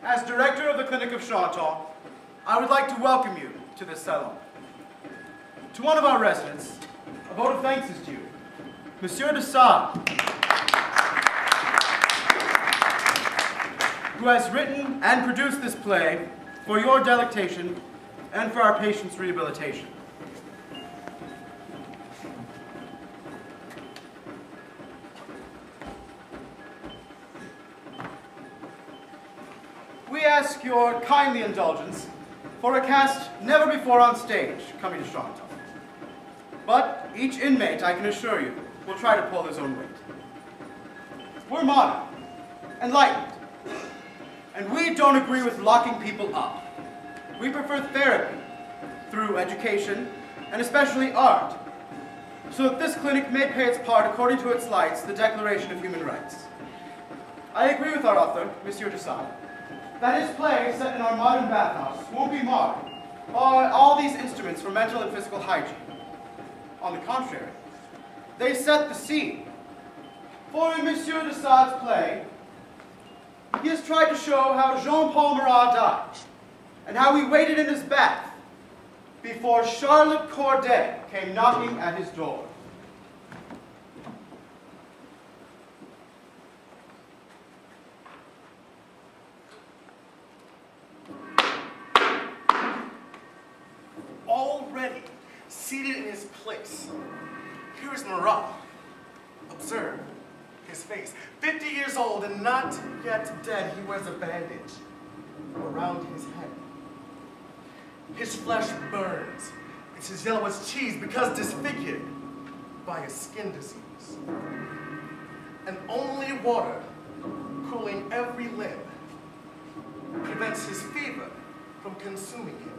As director of the Clinic of Chantal, I would like to welcome you to this salon. To one of our residents, a vote of thanks is due, Marot and Sade, who has written and produced this play for your delectation and for our patients' rehabilitation. We ask your kindly indulgence for a cast never before on stage coming to Chantal. But each inmate, I can assure you, will try to pull his own weight. We're modern, enlightened, and we don't agree with locking people up. We prefer therapy through education and especially art, so that this clinic may play its part according to its lights, the Declaration of Human Rights. I agree with our author, Marot and Sade, that his play set in our modern bathhouse won't be marred by all these instruments for mental and physical hygiene. On the contrary, they set the scene. For in Marot and Sade's play, he has tried to show how Jean-Paul Marat died, and how he waited in his bath before Charlotte Corday came knocking at his door. Already seated in his place, here is Marat. Observe his face. 50 years old and not yet dead, he wears a bandage around his head. His flesh burns. It's as yellow as cheese because disfigured by a skin disease. And only water, cooling every limb, prevents his fever from consuming him.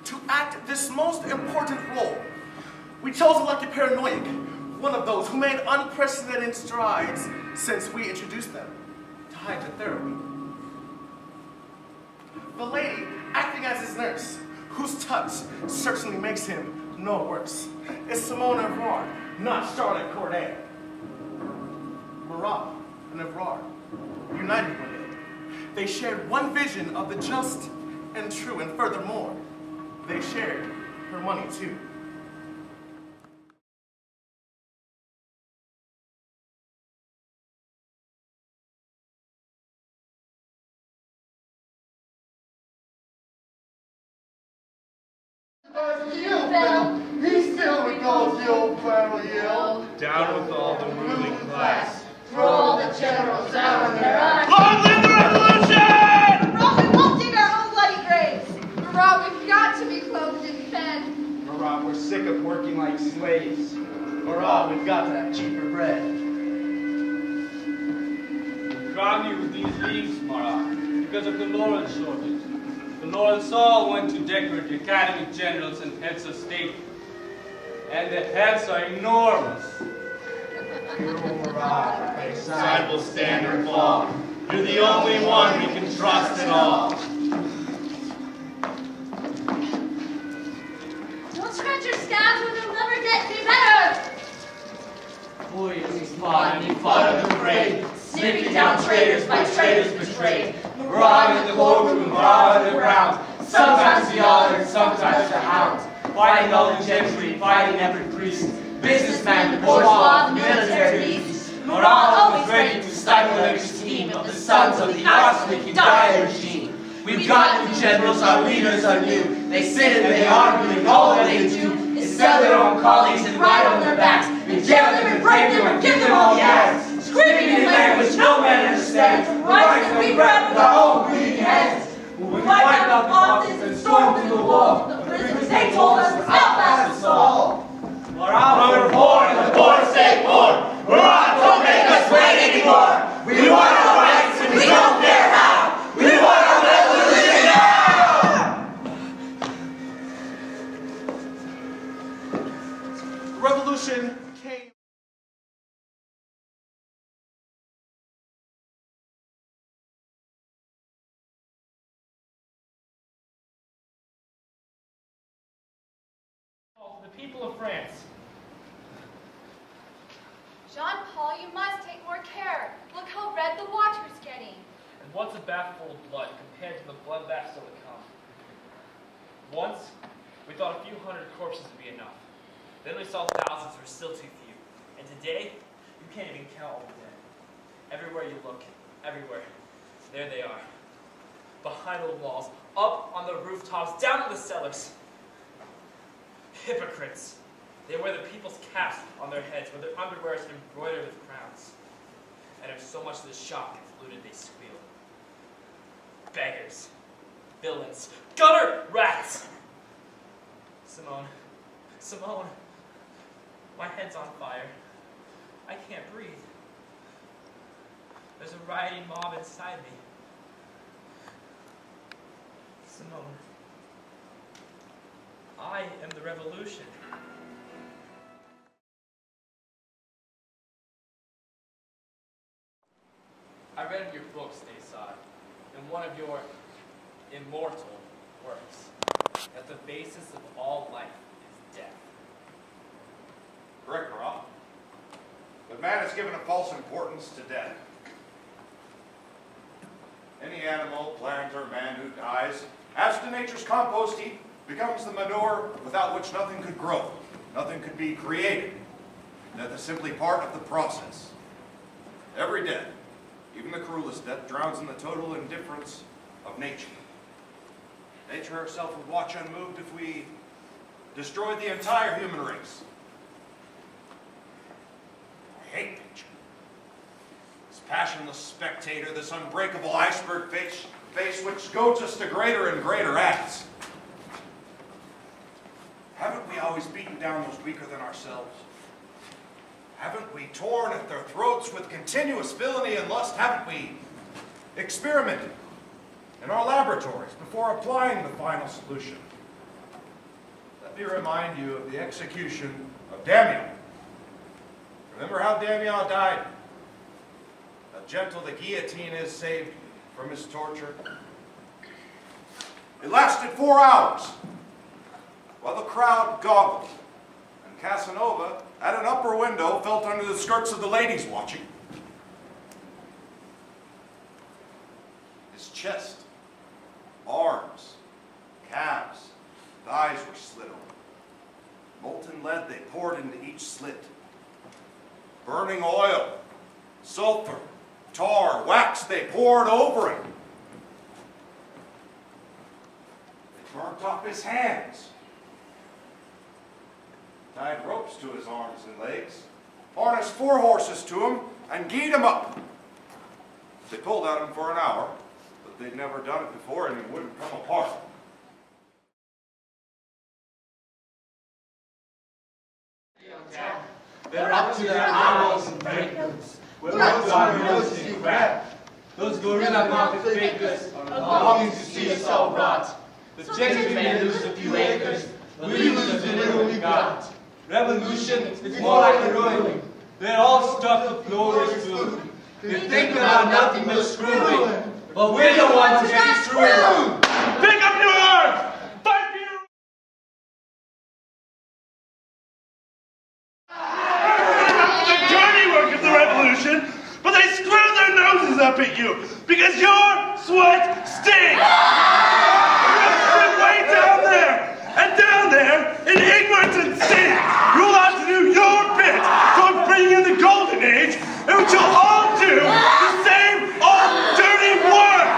To act this most important role, we chose a lucky paranoiac, one of those who made unprecedented strides since we introduced them to hydrotherapy. The lady acting as his nurse, whose touch certainly makes him no worse, is Simone Evrard, not Charlotte Corday. Marat and Evrard united one day. They shared one vision of the just and true, and furthermore, they shared her money too. He still recalls the old family ill. Down with all the ruling class. For all the generals down on their eyes. Long live the revolution! Marat, we won't dig our own bloody graves. Marat, we've got to be clothed and fed. Marat, we're sick of working like slaves. Marat, we've got to have cheaper bread. We crown you with these leaves, Marat, because of the laurel shortage. The laurels all went to decorate the academic generals and heads of state. And the heads are enormous. You, Marat, by your Side will stand or fall. You're the only one we can trust at all. Don't scratch your scabs when they'll never get any better. We fought and we fought of the brave, sniffing down traitors by traitors betrayed. Marat in the courtroom, Marat in the ground, sometimes the otter, sometimes the hound. Fighting all the gentry, fighting every priest, businessman, the bourgeois, the military beasts. Marat always ready to stifle every scheme of the sons of the arsenic dire regime. We've got new generals, our leaders are new. They sit and they argue, and all that they do is sell their own colleagues and ride on their backs, and jail them and break them and give them all the ass. Screaming in language no man understands, the rights that we grab with our own greedy hands. When we wiped out the office and stormed through the wall, the prisoners they told us would outlast us all. Marat, we're poor and the poor stay poor. Marat, don't make us wait anymore. We want our rights and we don't care how. We want our revolution now! Revolution came. The people of France. Jean-Paul, you must take more care. Look how red the water's getting. And what's the cold blood compared to the bloodbath still to come. Once, we thought a few hundred corpses would be enough. Then we saw thousands were still too few. And today, you can't even count all the dead. Everywhere you look, everywhere, there they are. Behind the walls, up on the rooftops, down in the cellars. Hypocrites. They wear the people's caps on their heads, where their underwear is embroidered with crowns. And if so much of the shock included, they squeal. Beggars. Villains. Gutter rats! Simone. Simone. My head's on fire. I can't breathe. There's a rioting mob inside me. Simone. I am the revolution. I read in your books, Sade, in one of your immortal works, that the basis of all life is death. Correct, Marot. But man has given a false importance to death. Any animal, plant, or man who dies adds to nature's compost heap, becomes the manure without which nothing could grow, nothing could be created. Death is simply part of the process. Every death, even the cruelest death, drowns in the total indifference of nature. Nature herself would watch unmoved if we destroyed the entire human race. I hate nature. This passionless spectator, this unbreakable iceberg face which goads us to greater and greater acts. Haven't we always beaten down those weaker than ourselves? Haven't we torn at their throats with continuous villainy and lust? Haven't we experimented in our laboratories before applying the final solution? Let me remind you of the execution of Damien. Remember how Damien died? How gentle the guillotine is saved from his torture. It lasted 4 hours while the crowd goggled and Casanova, at an upper window, felt under the skirts of the ladies watching. His chest, arms, calves, thighs were slit open. Molten lead they poured into each slit. Burning oil, sulfur, tar, wax they poured over him. They burnt off his hands. Tied ropes to his arms and legs, harnessed 4 horses to him, and geed him up. They pulled at him for an hour, but they'd never done it before and he wouldn't come apart. They're up to their eyeballs in breakers. We're up to our noses in crap. Those gorilla-mouthed fakers are longing to see us all rot. The gentlemen lose a few acres, we lose the little we got. Revolution is more like a ruin. They're all stuffed with glorious food. They think about nothing but screwing. But we're the ones to get screwed. Pick up your arms! Fight for your... the dirty work of the revolution, but they screw their noses up at you because your sweat stinks! You're way down there! And down there, in ignorance and sin, you'll have to do your bit toward bringing in the golden age, in which you'll all do the same old dirty work.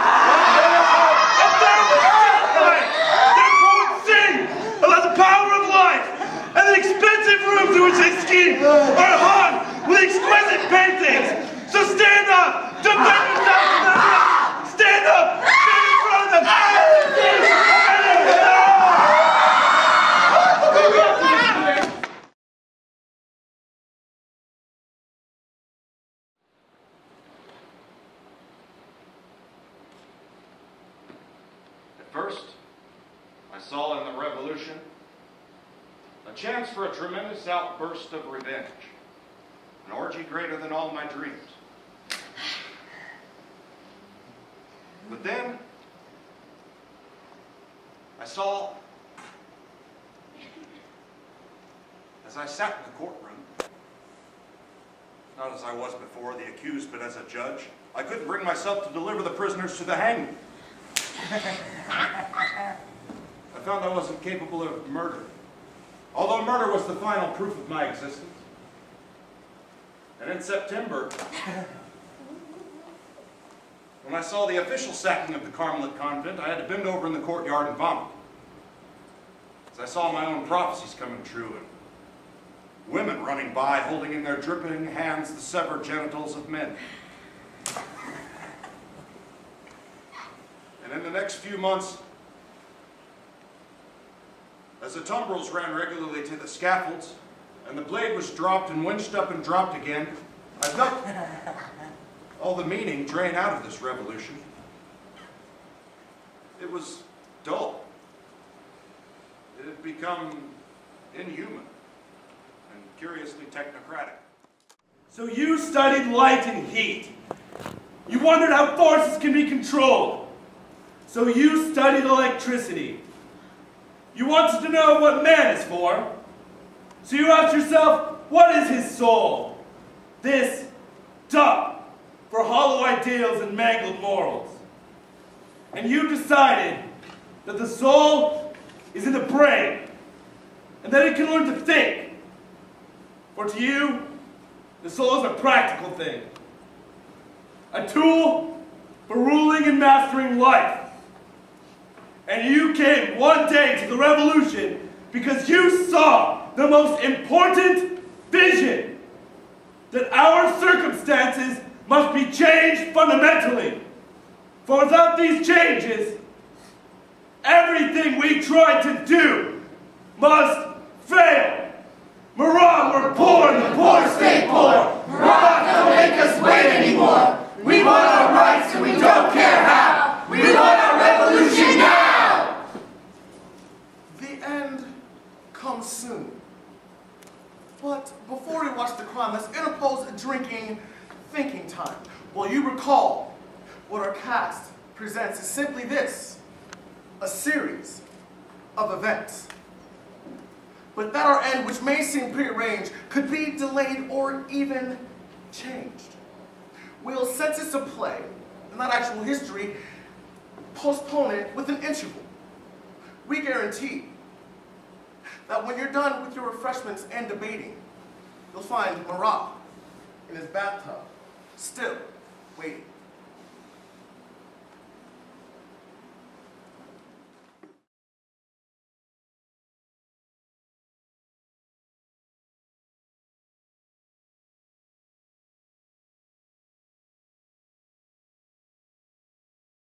And there will celebrate, their poets sing about the power of life, and the expensive rooms in which they ski are hung with exquisite paintings. So stand up, defend yourself from them. Stand up, stand in front of them, First, I saw in the revolution a chance for a tremendous outburst of revenge, an orgy greater than all my dreams. But then, I saw, as I sat in the courtroom, Not as I was before the accused, but as a judge. I couldn't bring myself to deliver the prisoners to the hangman. I found I wasn't capable of murder, although murder was the final proof of my existence. And in September, when I saw the official sacking of the Carmelite convent, I had to bend over in the courtyard and vomit. As I saw my own prophecies coming true, and women running by, holding in their dripping hands the severed genitals of men. And in the next few months, as the tumbrils ran regularly to the scaffolds, and the blade was dropped and winched up and dropped again, I felt all the meaning drain out of this revolution. It was dull. It had become inhuman and curiously technocratic. So you studied light and heat. You wondered how forces can be controlled. So you studied electricity. You wanted to know what man is for. So you asked yourself, what is his soul? This dump for hollow ideals and mangled morals. And you decided that the soul is in the brain, and that it can learn to think. For to you, the soul is a practical thing. A tool for ruling and mastering life. And you came one day to the revolution because you saw the most important vision, that our circumstances must be changed fundamentally. For without these changes, everything we try to do must fail. Marot were born, the poor stay poor. Marot don't make us wait anymore. We want our rights and we don't care how. We want our revolution now! The end comes soon. But before we watch the crime, let's interpose a drinking, thinking time. Will you recall what our cast presents is simply this: a series of events. But that our end, which may seem prearranged, could be delayed or even changed. We'll census a play, not actual history, postpone it with an interval. We guarantee that when you're done with your refreshments and debating, you'll find Marot in his bathtub, still waiting.